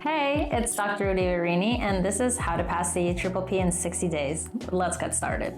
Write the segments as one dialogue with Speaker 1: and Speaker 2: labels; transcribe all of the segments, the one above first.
Speaker 1: Hey, it's Dr. Udivarini, and this is how to pass the EPPP in 60 days. Let's get started.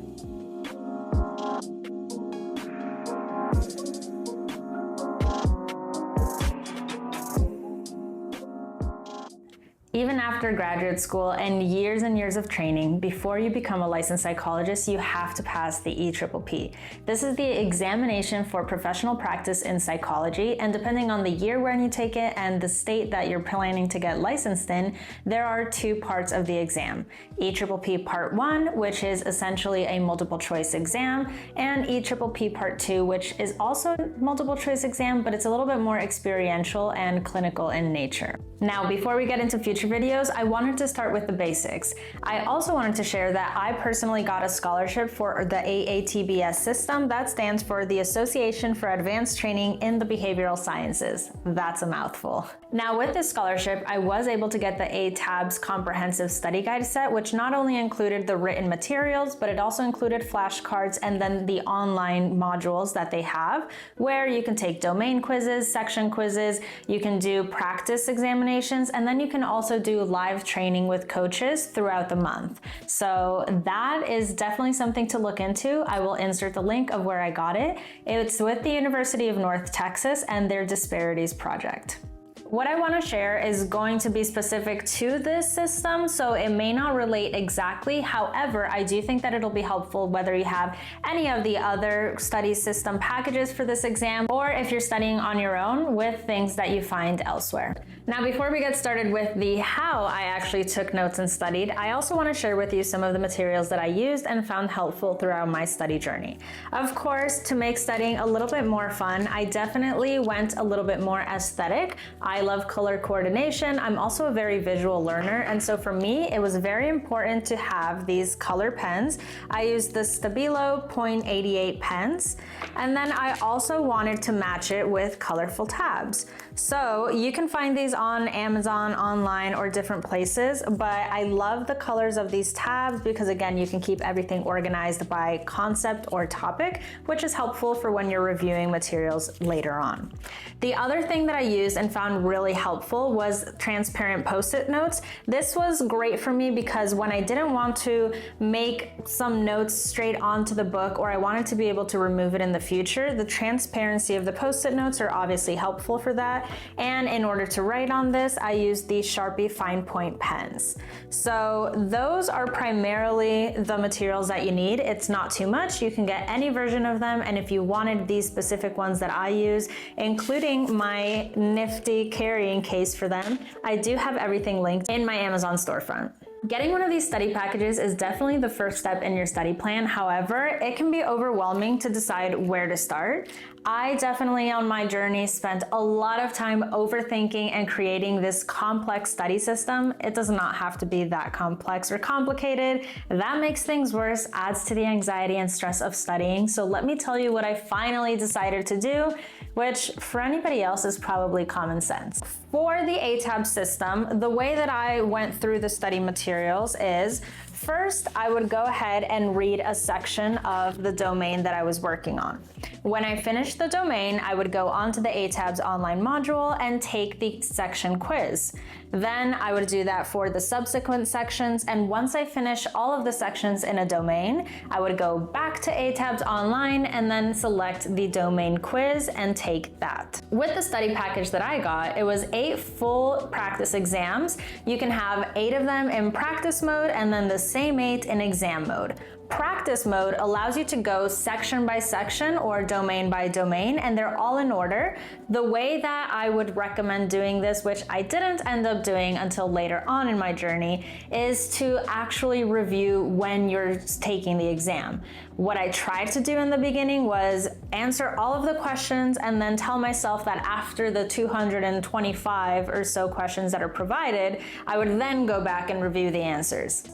Speaker 1: Even after graduate school and years of training, before you become a licensed psychologist, you have to pass the EPPP. This is the examination for professional practice in psychology, and depending on the year when you take it and the state that you're planning to get licensed in, there are two parts of the exam. EPPP Part 1, which is essentially a multiple choice exam, and EPPP Part 2, which is also a multiple choice exam, but it's a little bit more experiential and clinical in nature. Now, before we get into future videos, I wanted to start with the basics. I also wanted to share that I personally got a scholarship for the AATBS system. That stands for the Association for Advanced Training in the Behavioral Sciences. That's a mouthful. Now, with this scholarship, I was able to get the AATBS Comprehensive Study Guide set, which not only included the written materials, but it also included flashcards and then the online modules that they have, where you can take domain quizzes, section quizzes, you can do practice examinations, and then you can also do live training with coaches throughout the month. So that is definitely something to look into. I will insert the link of where I got it. It's with the University of North Texas and their Disparities Project. What I want to share is going to be specific to this system, so it may not relate exactly. However, I do think that it'll be helpful whether you have any of the other study system packages for this exam, or if you're studying on your own with things that you find elsewhere. Now, before we get started with the how I actually took notes and studied, I also want to share with you some of the materials that I used and found helpful throughout my study journey. Of course, to make studying a little bit more fun, I definitely went a little bit more aesthetic. I love color coordination. I'm also a very visual learner, and so for me, it was very important to have these color pens. I used the Stabilo .88 pens, and then I also wanted to match it with colorful tabs. So you can find these on Amazon, online, or different places, but I love the colors of these tabs because, again, you can keep everything organized by concept or topic, which is helpful for when you're reviewing materials later on. The other thing that I used and found really helpful was transparent post-it notes. This was great for me because when I didn't want to make some notes straight onto the book, or I wanted to be able to remove it in the future, the transparency of the post-it notes are obviously helpful for that. And in order to write on this, I used the Sharpie fine point pens. So those are primarily the materials that you need. It's not too much. You can get any version of them. And if you wanted these specific ones that I use, including my nifty carrying case for them, I do have everything linked in my Amazon storefront. Getting one of these study packages is definitely the first step in your study plan. However, it can be overwhelming to decide where to start. I definitely, on my journey, spent a lot of time overthinking and creating this complex study system. It does not have to be that complex or complicated. That makes things worse, adds to the anxiety and stress of studying. So let me tell you what I finally decided to do, which for anybody else is probably common sense. For the AATBS system, the way that I went through the study materials is, first, I would go ahead and read a section of the domain that I was working on. When I finished the domain, I would go onto the AATBS online module and take the section quiz. Then I would do that for the subsequent sections, and once I finish all of the sections in a domain, I would go back to AATBS online and then select the domain quiz and take that. With the study package that I got, it was 8 full practice exams. You can have 8 of them in practice mode and then the same 8 in exam mode. Practice mode allows you to go section by section or domain by domain, and they're all in order. The way that I would recommend doing this, which I didn't end up doing until later on in my journey, is to actually review when you're taking the exam. What I tried to do in the beginning was answer all of the questions and then tell myself that after the 225 or so questions that are provided, I would then go back and review the answers.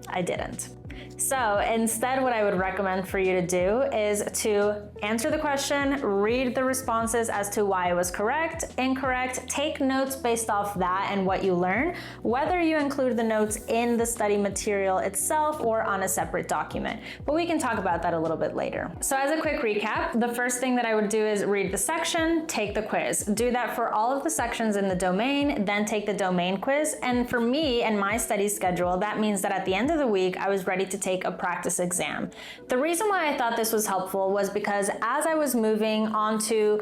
Speaker 1: I didn't. So instead, what I would recommend for you to do is to answer the question, read the responses as to why it was correct, incorrect, take notes based off that and what you learn, whether you include the notes in the study material itself or on a separate document. But we can talk about that a little bit later. So as a quick recap, the first thing that I would do is read the section, take the quiz. Do that for all of the sections in the domain, then take the domain quiz. And for me and my study schedule, that means that at the end of the week, I was ready to take a practice exam. The reason why I thought this was helpful was because as I was moving on to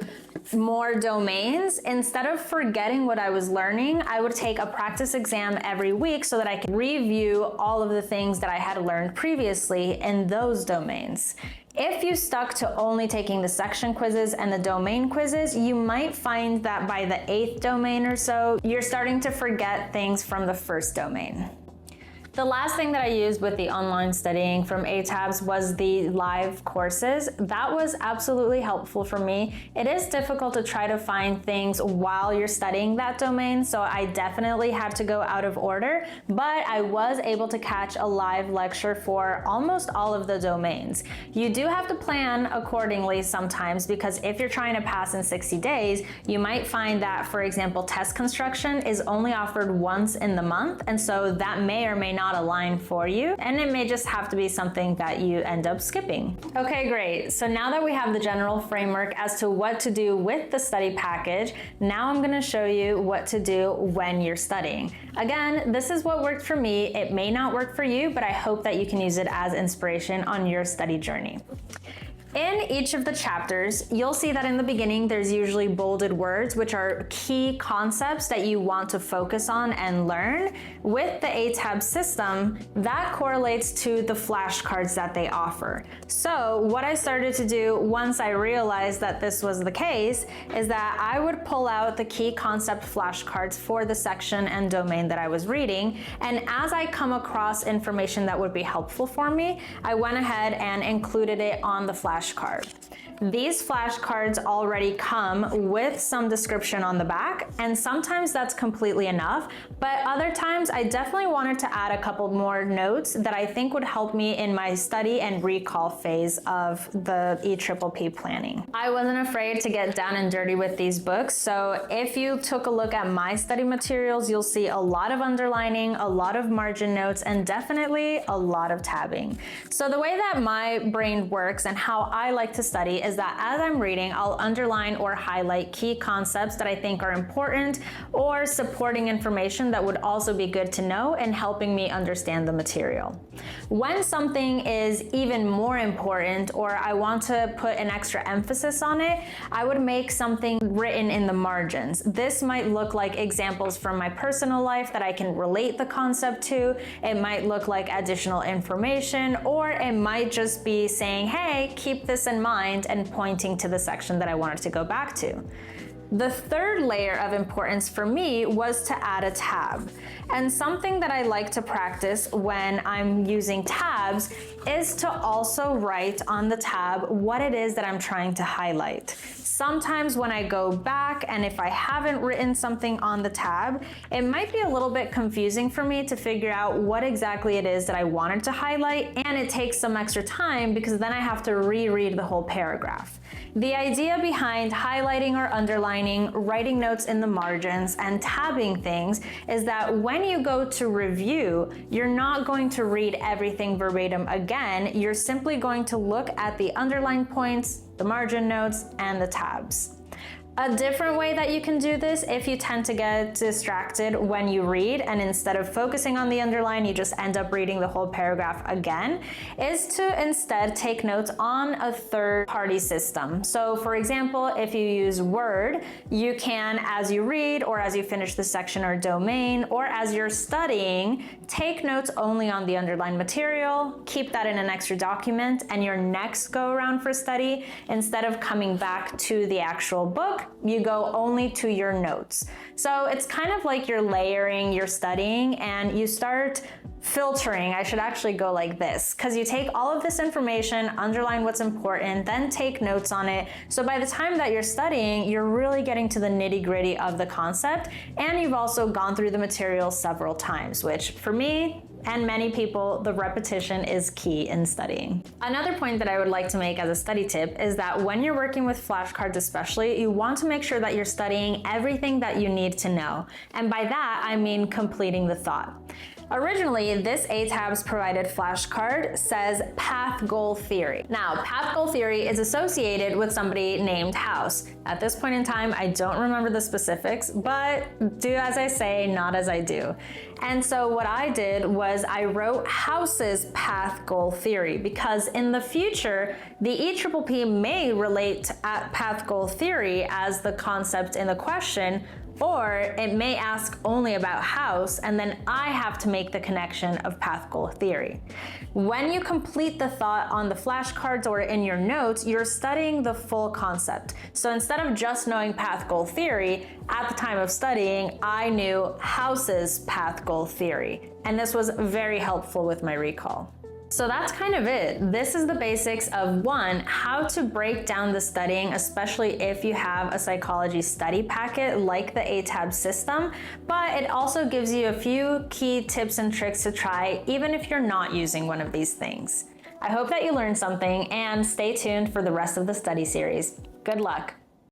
Speaker 1: more domains, instead of forgetting what I was learning, I would take a practice exam every week so that I could review all of the things that I had learned previously in those domains. If you stuck to only taking the section quizzes and the domain quizzes, you might find that by the 8th domain or so, you're starting to forget things from the first domain. The last thing that I used with the online studying from AATBS was the live courses. That was absolutely helpful for me. It is difficult to try to find things while you're studying that domain, so I definitely had to go out of order, but I was able to catch a live lecture for almost all of the domains. You do have to plan accordingly sometimes, because if you're trying to pass in 60 days, you might find that, for example, test construction is only offered once in the month, and so that may or may not align for you, and it may just have to be something that you end up skipping. Okay, great. So now that we have the general framework as to what to do with the study package, now I'm going to show you what to do when you're studying. Again, this is what worked for me. It may not work for you, but I hope that you can use it as inspiration on your study journey. In each of the chapters, you'll see that in the beginning, there's usually bolded words, which are key concepts that you want to focus on and learn. With the AATBS system, that correlates to the flashcards that they offer. So what I started to do once I realized that this was the case is that I would pull out the key concept flashcards for the section and domain that I was reading. And as I come across information that would be helpful for me, I went ahead and included it on the flashcard. These flashcards already come with some description on the back, and sometimes that's completely enough, but other times I definitely wanted to add a couple more notes that I think would help me in my study and recall phase of the EPPP planning. I wasn't afraid to get down and dirty with these books, so if you took a look at my study materials, you'll see a lot of underlining, a lot of margin notes, and definitely a lot of tabbing. So the way that my brain works and how I like to study is that as I'm reading, I'll underline or highlight key concepts that I think are important or supporting information that would also be good to know in helping me understand the material. When something is even more important or I want to put an extra emphasis on it, I would make something written in the margins. This might look like examples from my personal life that I can relate the concept to. It might look like additional information, or it might just be saying, hey, keep this in mind, and pointing to the section that I wanted to go back to. The third layer of importance for me was to add a tab. And something that I like to practice when I'm using tabs is to also write on the tab what it is that I'm trying to highlight. Sometimes when I go back and if I haven't written something on the tab, it might be a little bit confusing for me to figure out what exactly it is that I wanted to highlight, and it takes some extra time because then I have to reread the whole paragraph. The idea behind highlighting or underlining, writing notes in the margins, and tabbing things is that when you go to review, you're not going to read everything verbatim again. You're simply going to look at the underlined points, the margin notes, and the tabs. A different way that you can do this, if you tend to get distracted when you read and instead of focusing on the underline, you just end up reading the whole paragraph again, is to instead take notes on a third-party system. So for example, if you use Word, you can, as you read or as you finish the section or domain, or as you're studying, take notes only on the underlined material, keep that in an extra document, and your next go around for study, instead of coming back to the actual book, you go only to your notes. So it's kind of like you're layering your studying and you start filtering. I should actually go like this, because you take all of this information, underline what's important, then take notes on it. So by the time that you're studying, you're really getting to the nitty-gritty of the concept, and you've also gone through the material several times, which for me And many people, the repetition is key in studying. Another point that I would like to make as a study tip is that when you're working with flashcards especially, you want to make sure that you're studying everything that you need to know. And by that, I mean completing the thought. Originally, this AATBS provided flashcard says path goal theory. Now, path goal theory is associated with somebody named House. At this point in time, I don't remember the specifics, but do as I say, not as I do. And so what I did was I wrote House's path goal theory because in the future, the EPPP may relate to path goal theory as the concept in the question, or it may ask only about House, and then I have to make the connection of path goal theory. When you complete the thought on the flashcards or in your notes, you're studying the full concept. So instead of just knowing path goal theory, at the time of studying, I knew House's path goal theory. And this was very helpful with my recall. So that's kind of it. This is the basics of 1, how to break down the studying, especially if you have a psychology study packet like the AATBS system, but it also gives you a few key tips and tricks to try even if you're not using one of these things. I hope that you learned something and stay tuned for the rest of the study series. Good luck.